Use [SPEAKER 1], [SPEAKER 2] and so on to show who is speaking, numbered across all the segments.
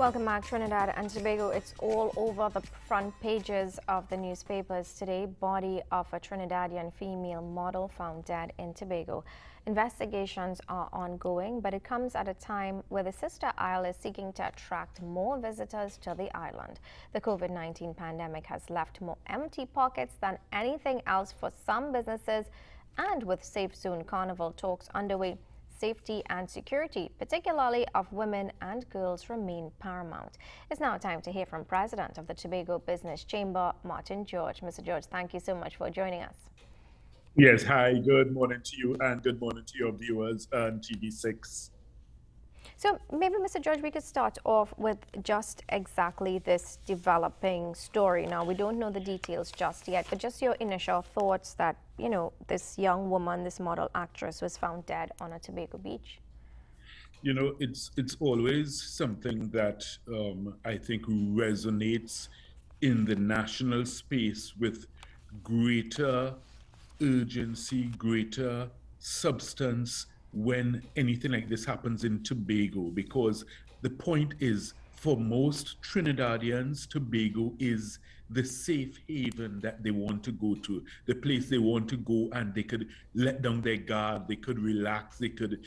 [SPEAKER 1] Welcome back. Trinidad and Tobago. It's all over the front pages of the newspapers today. Body of a Trinidadian female model found dead in Tobago. Investigations are ongoing, but it comes at a time where the sister isle is seeking to attract more visitors to the island. The COVID-19 pandemic has left more empty pockets than anything else for some businesses, and with Safe Zone Carnival talks underway, safety and security, particularly of women and girls, remain paramount. It's now time to hear from President of the Tobago Business Chamber, Martin George. Mr. George, thank you so much for joining us.
[SPEAKER 2] Yes, hi, good morning to you and good morning to your viewers on TV6.
[SPEAKER 1] So maybe, Mr. George, we could start off with just exactly this developing story. Now, we don't know the details just yet, but just your initial thoughts that, this young woman, this model actress, was found dead on a Tobago beach.
[SPEAKER 2] It's always something that I think resonates in the national space with greater urgency, greater substance when anything like this happens in Tobago, because the point is, for most Trinidadians, Tobago is the safe haven that they want to go to, the place they want to go, and they could let down their guard, they could relax, they could,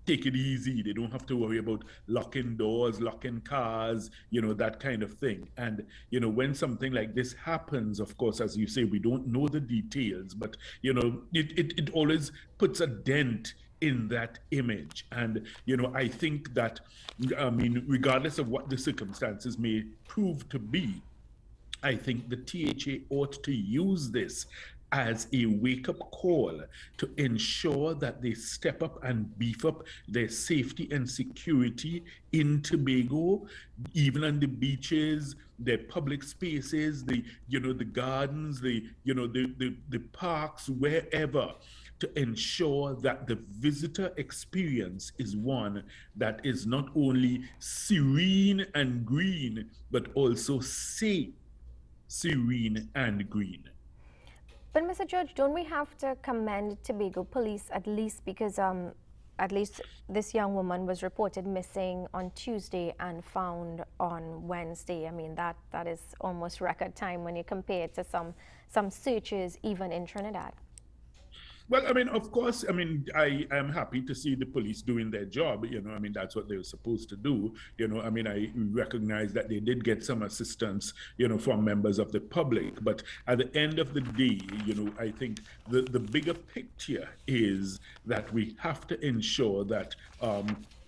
[SPEAKER 2] take it easy. They don't have to worry about locking doors, locking cars, that kind of thing. And, when something like this happens, of course, as you say, we don't know the details, but, it always puts a dent in that image. And, I think that, regardless of what the circumstances may prove to be, I think the THA ought to use this as a wake-up call to ensure that they step up and beef up their safety and security in Tobago, even on the beaches, their public spaces, the gardens, the parks, wherever, to ensure that the visitor experience is one that is not only serene and green, but also safe, serene and green.
[SPEAKER 1] But Mr. George, don't we have to commend Tobago Police at least because at least this young woman was reported missing on Tuesday and found on Wednesday. I mean, that is almost record time when you compare it to some searches even in Trinidad.
[SPEAKER 2] Well, of course, I am happy to see the police doing their job. That's what they were supposed to do. I recognize that they did get some assistance, from members of the public. But at the end of the day, I think the bigger picture is that we have to ensure that,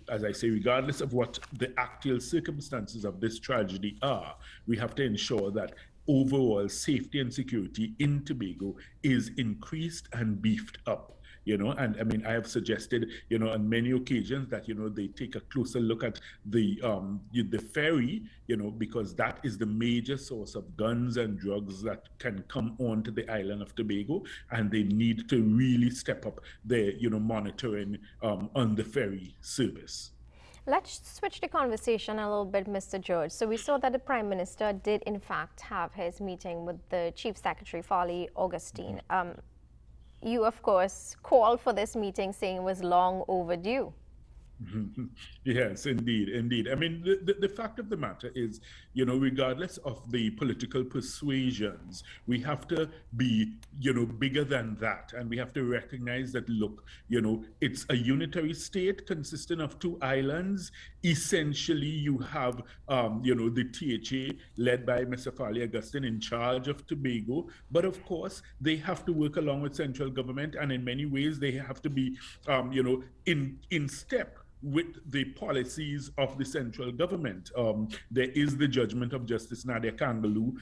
[SPEAKER 2] as I say, regardless of what the actual circumstances of this tragedy are, we have to ensure that overall safety and security in Tobago is increased and beefed up. And I have suggested, on many occasions that, they take a closer look at the ferry, because that is the major source of guns and drugs that can come onto the island of Tobago, and they need to really step up their, monitoring on the ferry service.
[SPEAKER 1] Let's switch the conversation a little bit, Mr. George. So we saw that the Prime Minister did, in fact, have his meeting with the Chief Secretary, Farley Augustine. You, of course, called for this meeting saying it was long overdue.
[SPEAKER 2] Yes, indeed. The fact of the matter is, regardless of the political persuasions, we have to be, bigger than that. And we have to recognize that, look, it's a unitary state consisting of two islands. Essentially, you have, the THA led by Mr. Farley Augustine in charge of Tobago. But of course, they have to work along with central government. And in many ways, they have to be, in step with the policies of the central government. There is the judgment of Justice Nadia Kangaloo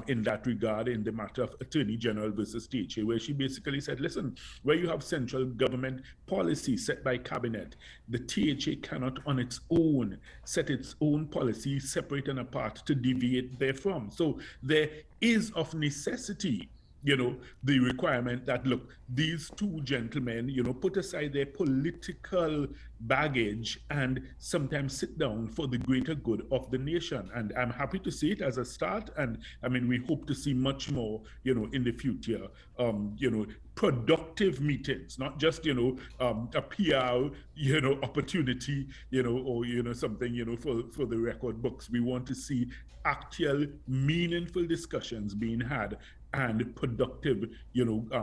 [SPEAKER 2] in that regard in the matter of Attorney General versus THA, where she basically said, listen, where you have central government policy set by cabinet, the THA cannot on its own set its own policy separate and apart to deviate therefrom. So there is of necessity the requirement that, look, these two gentlemen, put aside their political, baggage and sometimes sit down for the greater good of the nation. And I'm happy to see it as a start. And I mean, we hope to see much more, in the future, productive meetings, not just, a PR, opportunity, or, something, for the record books. We want to see actual meaningful discussions being had and productive,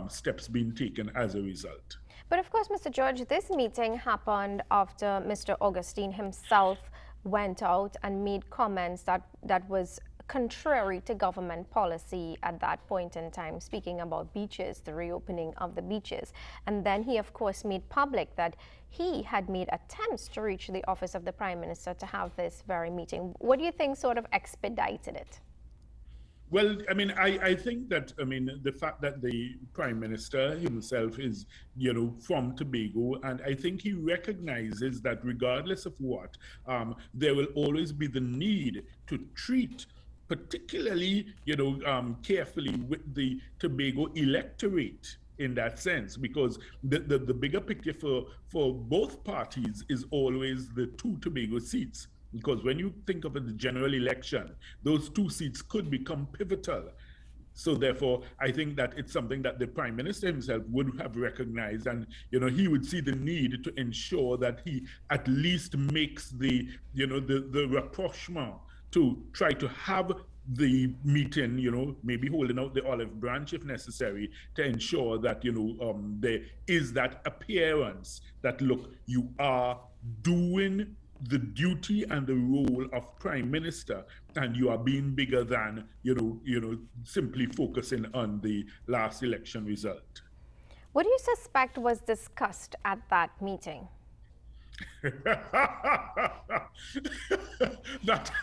[SPEAKER 2] steps being taken as a result.
[SPEAKER 1] But of course, Mr. George, this meeting happened after Mr. Augustine himself went out and made comments that was contrary to government policy at that point in time, speaking about beaches, the reopening of the beaches. And then he, of course, made public that he had made attempts to reach the office of the Prime Minister to have this very meeting. What do you think sort of expedited it?
[SPEAKER 2] Well, I mean, I think that, the fact that the Prime Minister himself is, from Tobago, and I think he recognizes that regardless of what, there will always be the need to treat particularly, carefully with the Tobago electorate in that sense, because the bigger picture for both parties is always the 2 Tobago seats. Because when you think of the general election, those 2 seats could become pivotal. So therefore, I think that it's something that the Prime Minister himself would have recognized, and he would see the need to ensure that he at least makes the rapprochement to try to have the meeting, maybe holding out the olive branch if necessary, to ensure that there is that appearance that, look, you are doing the duty and the role of Prime Minister, and you are being bigger than simply focusing on the last election result.
[SPEAKER 1] What do you suspect was discussed at that meeting?
[SPEAKER 2] That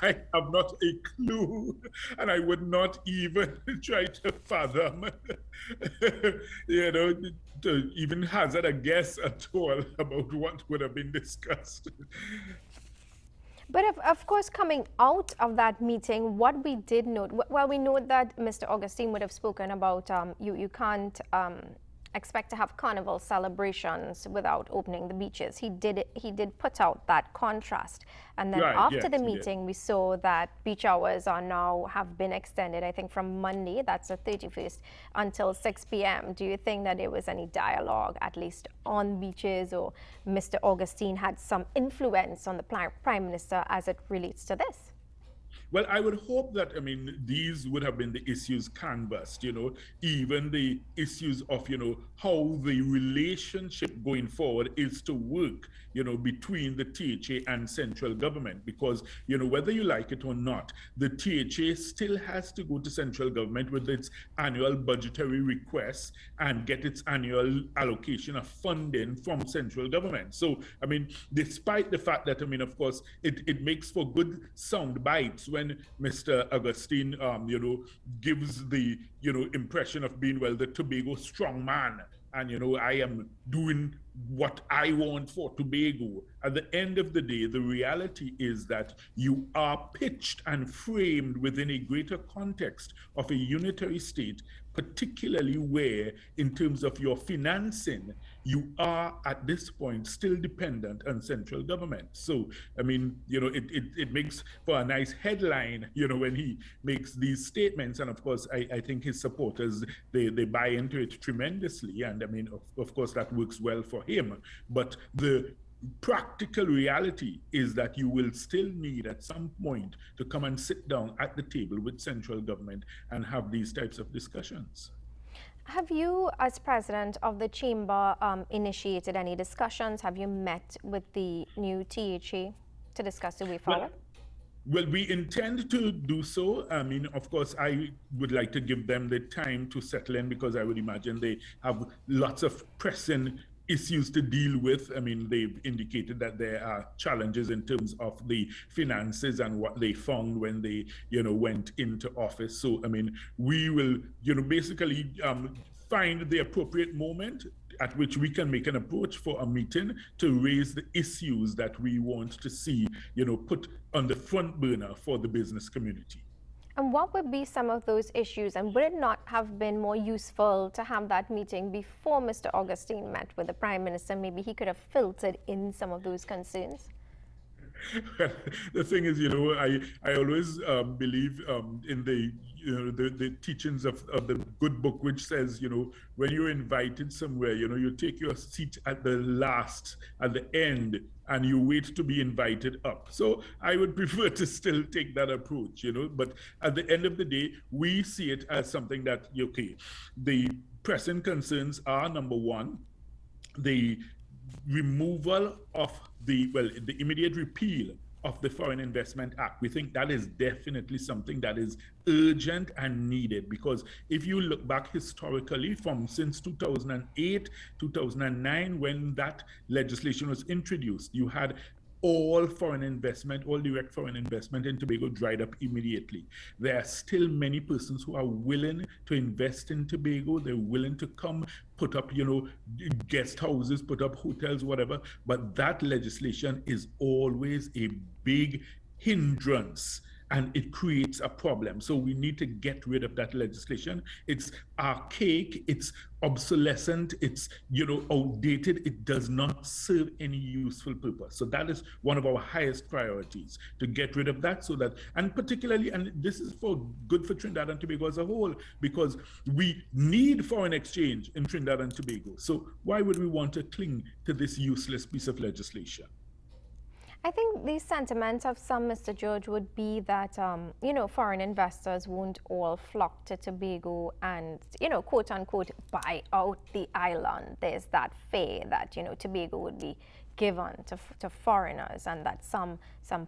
[SPEAKER 2] I have not a clue, and I would not even try to fathom, to even hazard a guess at all about what would have been discussed.
[SPEAKER 1] But of course, coming out of that meeting, what we did note, well, we know that Mr. Augustine would have spoken about you can't expect to have Carnival celebrations without opening the beaches. He did put out that contrast. And then after the meeting, we saw that beach hours are now have been extended, I think from Monday, that's the 31st, until 6 p.m. Do you think that there was any dialogue, at least on beaches, or Mr. Augustine had some influence on the Prime Minister as it relates to this?
[SPEAKER 2] Well, I would hope that, these would have been the issues canvassed, even the issues of, how the relationship going forward is to work, between the THA and central government. Because, whether you like it or not, the THA still has to go to central government with its annual budgetary requests and get its annual allocation of funding from central government. So, despite the fact that, of course, it makes for good sound bites when Mr. Augustine, gives the, impression of being, well, the Tobago strong man. And, I am doing what I want for Tobago. At the end of the day, the reality is that you are pitched and framed within a greater context of a unitary state, particularly where, in terms of your financing, you are at this point still dependent on central government. So, it makes for a nice headline, when he makes these statements. And of course, I think his supporters, they buy into it tremendously. And of course, that works well for him. But the practical reality is that you will still need at some point to come and sit down at the table with central government and have these types of discussions.
[SPEAKER 1] Have you, as president of the chamber, initiated any discussions? Have you met with the new THA to discuss the way forward?
[SPEAKER 2] Well, we intend to do so. Of course, I would like to give them the time to settle in, because I would imagine they have lots of pressing issues to deal with. They've indicated that there are challenges in terms of the finances and what they found when they, went into office. So, we will, basically find the appropriate moment at which we can make an approach for a meeting to raise the issues that we want to see, put on the front burner for the business community.
[SPEAKER 1] And what would be some of those issues? And would it not have been more useful to have that meeting before Mr. Augustine met with the Prime Minister? Maybe he could have filtered in some of those concerns.
[SPEAKER 2] The thing is, I always believe in the teachings of the good book, which says, when you're invited somewhere, you take your seat at the end, and you wait to be invited up. So I would prefer to still take that approach, but at the end of the day, we see it as something that, okay, the pressing concerns are, number one, the removal of the immediate repeal of the Foreign Investment Act. We think that is definitely something that is urgent and needed, because if you look back historically since 2008, 2009, when that legislation was introduced, you had all foreign investment, all direct foreign investment in Tobago dried up immediately. There are still many persons who are willing to invest in Tobago. They're willing to come, put up, guest houses, put up hotels, whatever. But that legislation is always a big hindrance, and it creates a problem. So we need to get rid of that legislation. It's archaic, it's obsolescent, it's outdated. It does not serve any useful purpose. So that is one of our highest priorities, to get rid of that, so that, and particularly, and this is good for Trinidad and Tobago as a whole, because we need foreign exchange in Trinidad and Tobago. So why would we want to cling to this useless piece of legislation?
[SPEAKER 1] I think the sentiment of some, Mr. George, would be that, foreign investors won't all flock to Tobago and, quote unquote, buy out the island. There's that fear that, Tobago would be given to foreigners, and that some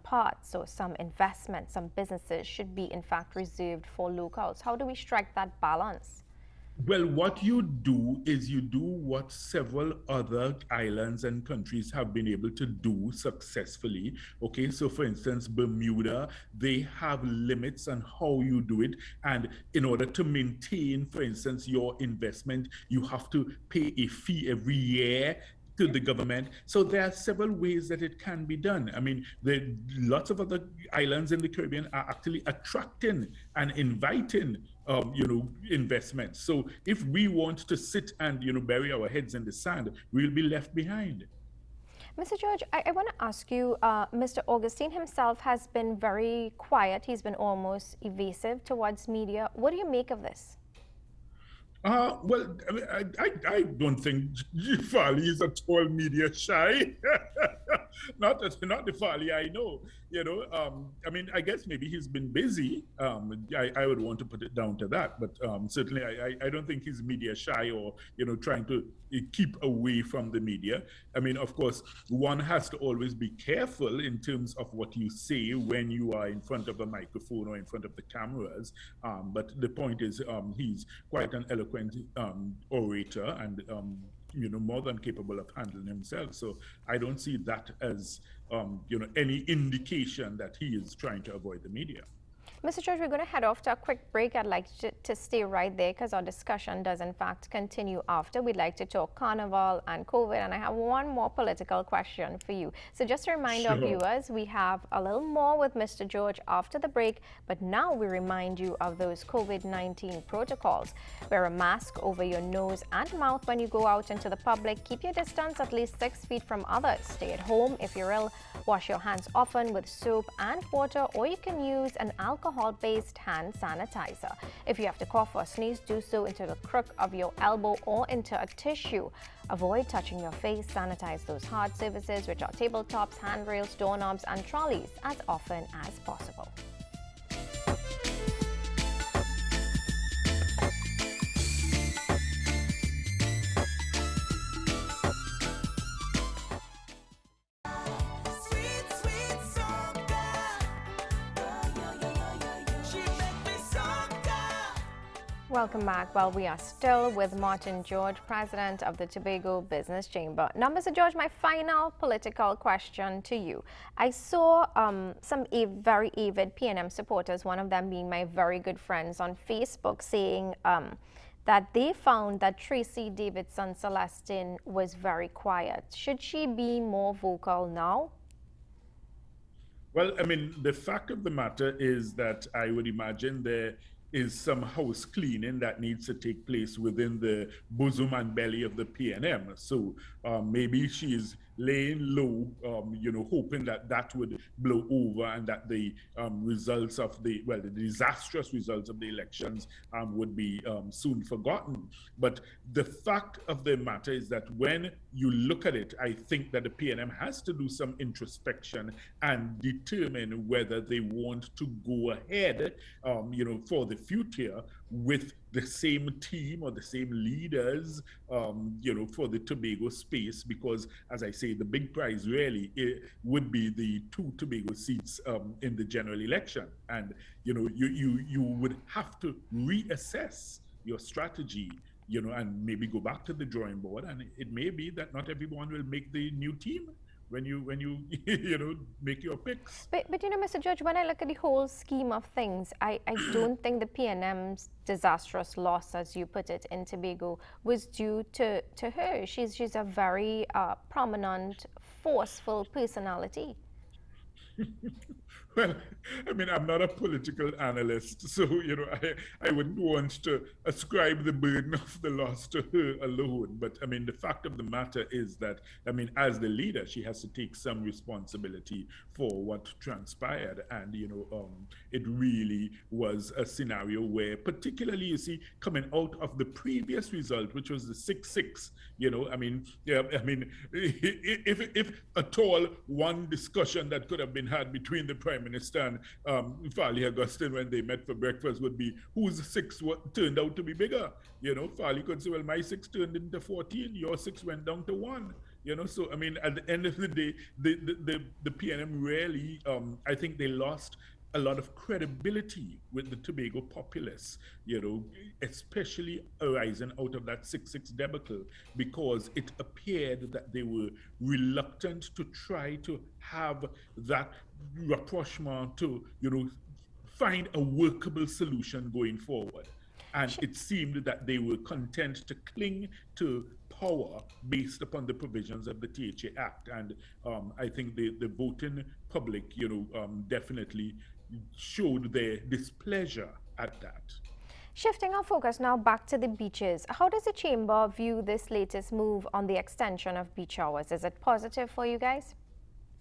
[SPEAKER 1] parts or some investments, some businesses should be, in fact, reserved for locals. How do we strike that balance?
[SPEAKER 2] Well, what you do is you do what several other islands and countries have been able to do successfully. Okay, so for instance, Bermuda, they have limits on how you do it. And in order to maintain, for instance, your investment, you have to pay a fee every year to the government. So there are several ways that it can be done. I mean, there are lots of other islands in the Caribbean are actually attracting and inviting investments. So if we want to sit and bury our heads in the sand, we'll be left behind.
[SPEAKER 1] Mr. George, I want to ask you, Mr. Augustine himself has been very quiet. He's been almost evasive towards media. What do you make of this?
[SPEAKER 2] Well, I don't think Fali is at all media shy. not the Fali I know. I mean, I guess maybe he's been busy. I would want to put it down to that, but certainly I don't think he's media shy or trying to keep away from the media. I mean, of course, one has to always be careful in terms of what you say when you are in front of a microphone or in front of the cameras. But the point is, he's quite an eloquent orator and more than capable of handling himself. So I don't see that as any indication that he is trying to avoid the media.
[SPEAKER 1] Mr. George, we're going to head off to a quick break. I'd like to stay right there because our discussion does in fact continue after. We'd like to talk Carnival and COVID, and I have one more political question for you. So just a reminder,
[SPEAKER 2] Sure.
[SPEAKER 1] viewers, we have a little more with Mr. George after the break, but now we remind you of those COVID-19 protocols. Wear a mask over your nose and mouth when you go out into the public. Keep your distance at least 6 feet from others. Stay at home if you're ill. Wash your hands often with soap and water, or you can use an alcohol-based hand sanitizer. If you have to cough or sneeze, do so into the crook of your elbow or into a tissue. Avoid touching your face. Sanitize those hard surfaces, which are tabletops, handrails, doorknobs, and trolleys, as often as possible. Welcome back. Well, we are still with Martin George, President of the Tobago Business Chamber. Now, Mr. George, my final political question to you. I saw some very avid PNM supporters, one of them being my very good friends on Facebook, saying that they found that Tracy Davidson Celestin was very quiet. Should she be more vocal now?
[SPEAKER 2] Well, I mean, the fact of the matter is that I would imagine there is some house cleaning that needs to take place within the bosom and belly of the PNM. So maybe she is laying low, hoping that that would blow over and that the results of the disastrous results of the elections would be soon forgotten. But the fact of the matter is that when you look at it, I think that the PNM has to do some introspection and determine whether they want to go ahead, for the future with the same team or the same leaders, for the Tobago space, because as I say, the big prize really would be the 2 Tobago seats in the general election. And, you would have to reassess your strategy, and maybe go back to the drawing board. And it may be that not everyone will make the new team when you make your picks.
[SPEAKER 1] But Mr. Judge, when I look at the whole scheme of things, I don't think the PNM's disastrous loss, as you put it, in Tobago was due to her. She's a very prominent, forceful personality.
[SPEAKER 2] Well, I mean, I'm not a political analyst, so, I wouldn't want to ascribe the burden of the loss to her alone. But, I mean, the fact of the matter is that, I mean, as the leader, she has to take some responsibility for what transpired. And, it really was a scenario where, particularly, you see, coming out of the previous result, which was the 6-6, if at all one discussion that could have been had between the Prime Minister and Farley Augustine when they met for breakfast would be whose 6 turned out to be bigger. Farley could say, well, my 6 turned into 14, your 6 went down to 1. So I mean, at the end of the day, the PNM really, I think they lost a lot of credibility with the Tobago populace, especially arising out of that 6-6 debacle, because it appeared that they were reluctant to try to have that rapprochement to, find a workable solution going forward. And it seemed that they were content to cling to power based upon the provisions of the THA Act. And I think the voting public, definitely showed their displeasure at that.
[SPEAKER 1] Shifting our focus now back to the beaches, how does the Chamber view this latest move on the extension of beach hours? Is it positive for you guys?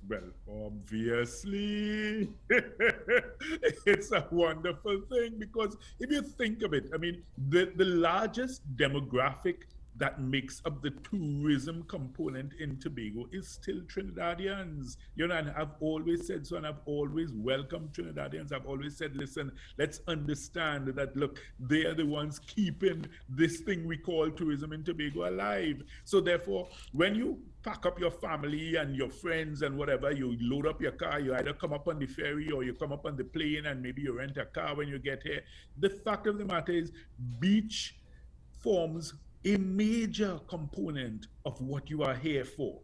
[SPEAKER 2] Well, obviously, it's a wonderful thing, because if you think of it, I mean, the largest demographic that makes up the tourism component in Tobago is still Trinidadians. And I've always said so, and I've always welcomed Trinidadians. I've always said, listen, let's understand that, look, they are the ones keeping this thing we call tourism in Tobago alive. So therefore, when you pack up your family and your friends and whatever, you load up your car, you either come up on the ferry or you come up on the plane, and maybe you rent a car when you get here. The fact of the matter is, beach forms a major component of what you are here for.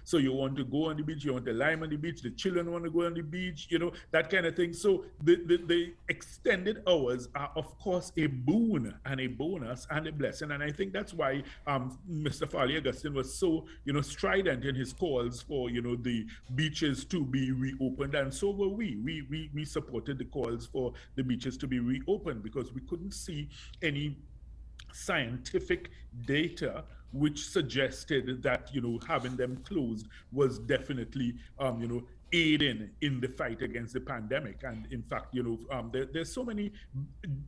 [SPEAKER 2] So you want to go on the beach, you want to lime on the beach, the children want to go on the beach, that kind of thing. So the extended hours are, of course, a boon and a bonus and a blessing. And I think that's why Mr. Farley Augustine was so, strident in his calls for, the beaches to be reopened. And so were we. We supported the calls for the beaches to be reopened, because we couldn't see any scientific data which suggested that, having them closed was definitely, aiding in the fight against the pandemic. And in fact, there's so many,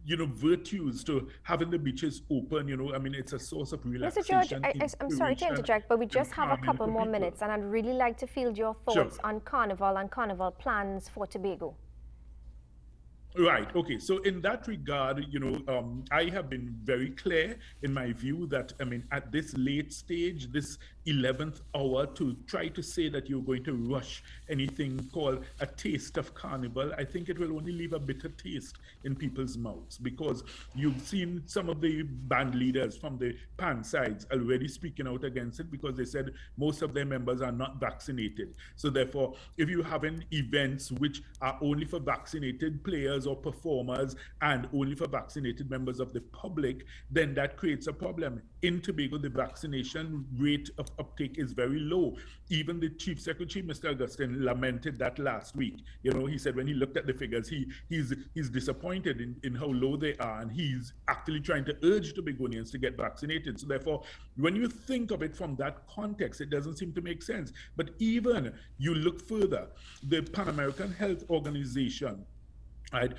[SPEAKER 2] virtues to having the beaches open. It's a source of relaxation.
[SPEAKER 1] Mr. George, I'm sorry to interject, but we just have a couple more minutes, and I'd really like to field your thoughts on Carnival and Carnival plans for Tobago.
[SPEAKER 2] Right. Okay. So in that regard, I have been very clear in my view that, at this late stage, this 11th hour, to try to say that you're going to rush anything called a taste of Carnival, I think it will only leave a bitter taste in people's mouths, because you've seen some of the band leaders from the PAN sides already speaking out against it, because they said most of their members are not vaccinated. So therefore, if you have events which are only for vaccinated players or performers and only for vaccinated members of the public, then that creates a problem. In Tobago, the vaccination rate of uptake is very low. Even the Chief Secretary, Mr. Augustine, lamented that last week. You know, he said when he looked at the figures, he's disappointed in how low they are, and he's actually trying to urge Tobagonians to get vaccinated. So therefore, when you think of it from that context, it doesn't seem to make sense. But even you look further, the Pan American Health Organization, right,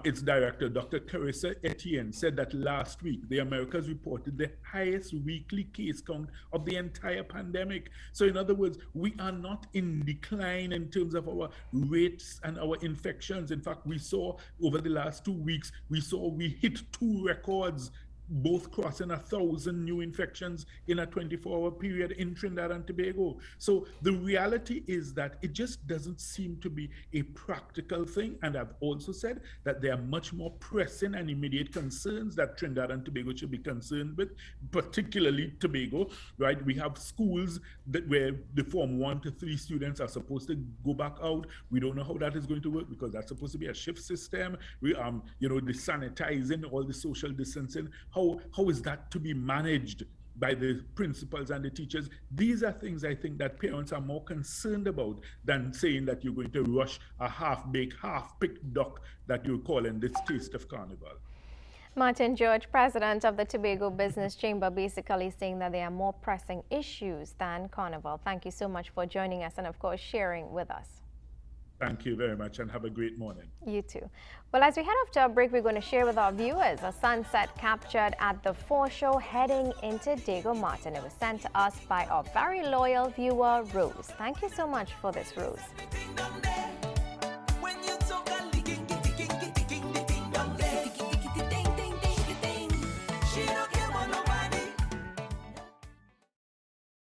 [SPEAKER 2] its director, Dr. Carissa Etienne, said that last week the Americas reported the highest weekly case count of the entire pandemic. So in other words, we are not in decline in terms of our rates and our infections. In fact, we saw over the last 2 weeks, we hit 2 records, both crossing 1,000 new infections in a 24-hour period in Trinidad and Tobago. So the reality is that it just doesn't seem to be a practical thing. And I've also said that there are much more pressing and immediate concerns that Trinidad and Tobago should be concerned with, particularly Tobago, right? We have schools where the Form 1 to 3 students are supposed to go back out. We don't know how that is going to work because that's supposed to be a shift system. We, the sanitizing, all the social distancing, how is that to be managed by the principals and the teachers? These are things I think that parents are more concerned about than saying that you're going to rush a half-baked, half-picked duck that you're calling this taste of Carnival.
[SPEAKER 1] Martin George, president of the Tobago Business Chamber, basically saying that there are more pressing issues than Carnival. Thank you so much for joining us and, of course, sharing with us.
[SPEAKER 2] Thank you very much and have a great morning.
[SPEAKER 1] You too. Well, as we head off to a break, we're going to share with our viewers a sunset captured at the foreshore heading into Diego Martin. It was sent to us by our very loyal viewer, Rose. Thank you so much for this, Rose.